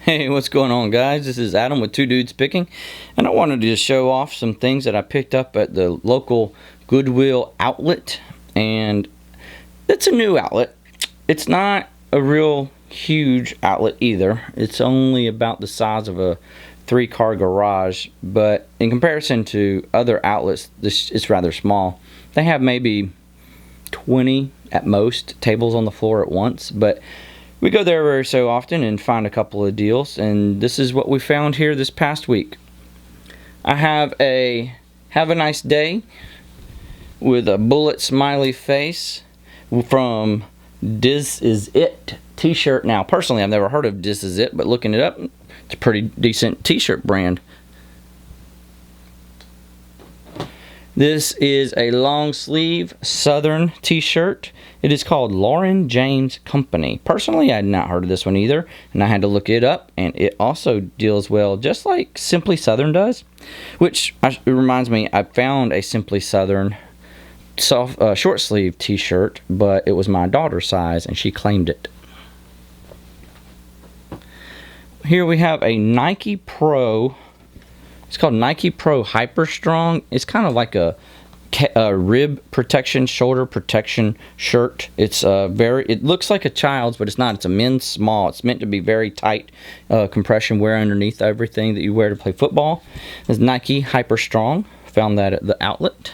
Hey, what's going on, guys? This is Adam with Two Dudes Picking, and I wanted to just show off some things that I picked up at the local Goodwill outlet. And it's a new outlet. It's not a real huge outlet either. It's only about the size of a 3-car garage, but in comparison to other outlets, this is rather small. They have maybe 20 at most tables on the floor at once, but we go there every so often and find a couple of deals, and this is what we found here this past week. I have a "Have a Nice Day" with a bullet smiley face from This Is It t-shirt. Now, personally, I've never heard of This Is It, but looking it up, it's a pretty decent t-shirt brand. This is a long sleeve Southern t-shirt. It is called Lauren James Company. Personally, I had not heard of this one either, and I had to look it up, and it also deals well just like Simply Southern does, which it reminds me, I found a Simply Southern soft short sleeve t-shirt, but it was my daughter's size and she claimed it. Here we have a Nike Pro. It's called Nike Pro Hyper Strong. It's kind of like a rib protection, shoulder protection shirt. It's it looks like a child's, but it's not. It's a men's small. It's meant to be very tight compression wear underneath everything that you wear to play football. It's Nike Hyper Strong. Found that at the outlet.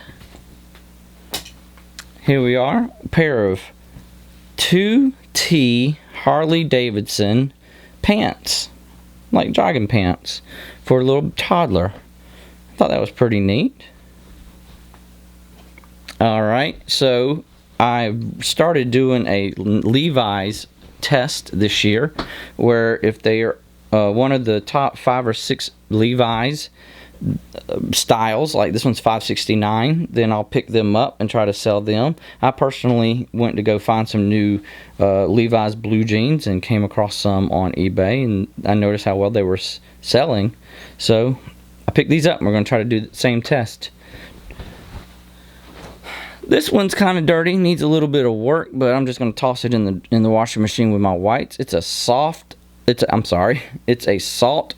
Here we are, a pair of 2T Harley Davidson pants, like jogging pants for a little toddler. I thought that was pretty neat. Alright, so I started doing a Levi's test this year, where if they are one of the top 5 or 6 Levi's styles, like this one's $5.69, then I'll pick them up and try to sell them. I personally went to go find some new Levi's blue jeans and came across some on eBay, and I noticed how well they were selling, so I picked these up and we're going to try to do the same test. This one's kind of dirty, needs a little bit of work, but I'm just going to toss it in the washing machine with my whites. It's a Salt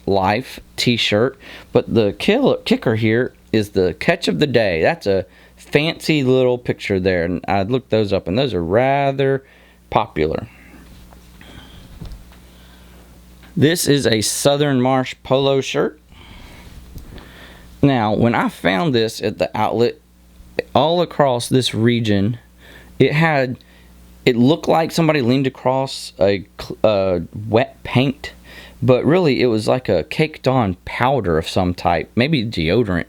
Life t-shirt, but the kicker here is the catch of the day. That's a fancy little picture there, and I looked those up, and those are rather popular. This is a Southern Marsh polo shirt. Now, when I found this at the outlet, all across this region, it looked like somebody leaned across a wet paint, but really it was like a caked on powder of some type, maybe deodorant.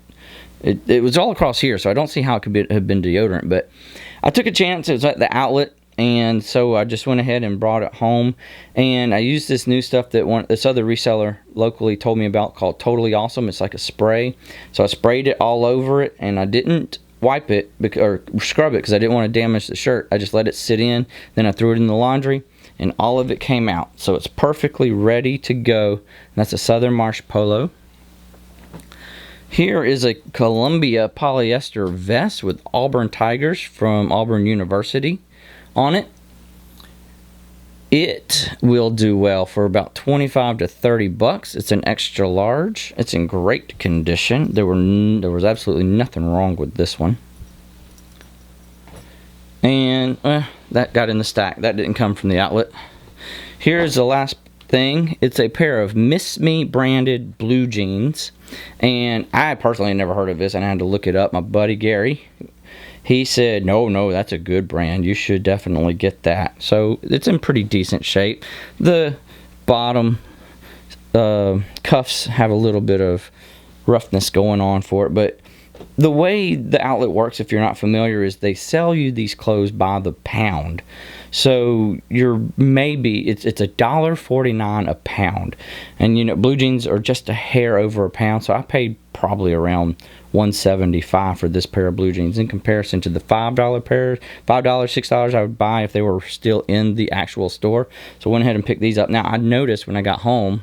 It was all across here, so I don't see how it could have been deodorant, but I took a chance. It was at the outlet, and so I just went ahead and brought it home, and I used this new stuff that this other reseller locally told me about called Totally Awesome. It's like a spray, so I sprayed it all over it, and I didn't wipe it or scrub it because I didn't want to damage the shirt. I just let it sit in, then I threw it in the laundry, and all of it came out, so it's perfectly ready to go. And that's a Southern Marsh polo. Here is a Columbia polyester vest with Auburn Tigers from Auburn University on it. It will do well for about 25 to 30 bucks. It's an extra large. It's in great condition. There was absolutely nothing wrong with this one. And that got in the stack. That didn't come from the outlet. Here's the last thing. It's a pair of Miss Me branded blue jeans, and I personally never heard of this, and I had to look it up. My buddy Gary, he said, no, that's a good brand. You should definitely get that. So it's in pretty decent shape. The bottom cuffs have a little bit of roughness going on for it, but the way the outlet works, if you're not familiar, is they sell you these clothes by the pound. So it's $1.49 a pound, and blue jeans are just a hair over a pound. So I paid probably around $1.75 for this pair of blue jeans in comparison to the $5 pairs, $6 I would buy if they were still in the actual store. So I went ahead and picked these up. Now I noticed when I got home,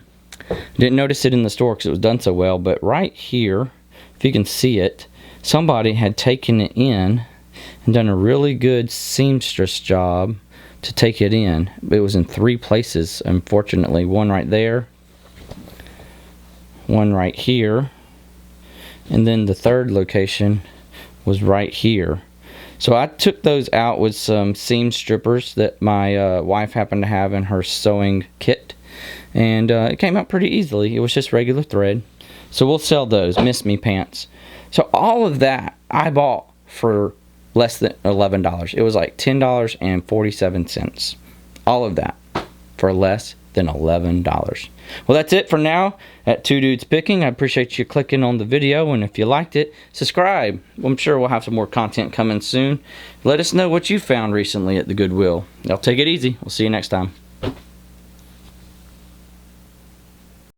didn't notice it in the store because it was done so well, but right here, if you can see it, somebody had taken it in and done a really good seamstress job to take it in. It was in 3 places, unfortunately. One right there, one right here, and then the third location was right here. So I took those out with some seam strippers that my wife happened to have in her sewing kit, and it came out pretty easily. It was just regular thread. So we'll sell those. Miss Me pants. So all of that I bought for less than $11. It was like $10.47. All of that for less than $11. Well, that's it for now at Two Dudes Picking. I appreciate you clicking on the video, and if you liked it, subscribe. I'm sure we'll have some more content coming soon. Let us know what you found recently at the Goodwill. Y'all take it easy. We'll see you next time.